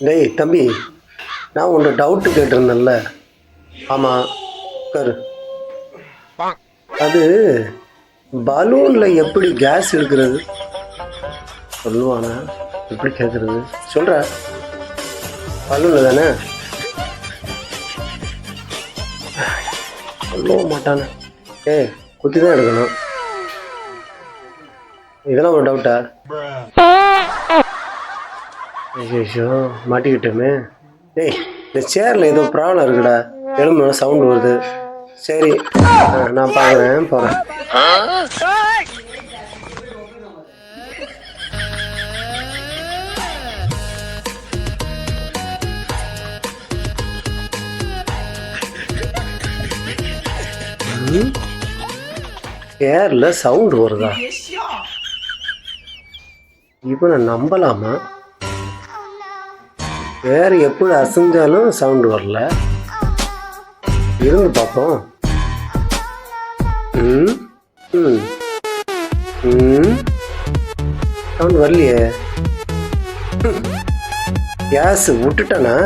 டேய் தம்பி, நான் உன்னை டவுட்டு கேட்டிருந்தேன்ல. ஆமாம் கரு, அது பலூனில் எப்படி கேஸ் எடுக்கிறது சொல்லுவானா? எப்படி கேட்குறது சொல்கிற? பலூனில் தானே சொல்லவும் மாட்டானே. ஏய் குத்தி தான் எடுக்கணும். இதெல்லாம் ஒரு டவுட்டா? ஐயோ மாட்டிக்கிட்டோமே. டேய் இந்த சேரில் ஏதோ ப்ராப்ளம் இருக்குடா, எலும்பு சவுண்டு வருது. சரி நான் பார்க்குறேன், போகிறேன். சேரில் சவுண்டு வருதா? இவனை நம்பலாமா? சேர் எப்படி அசைஞ்சாலும் சவுண்டு வரல. இருந்து பார்ப்போம். சவுண்டு வரலையே. கேஸ் விட்டுட்டானா?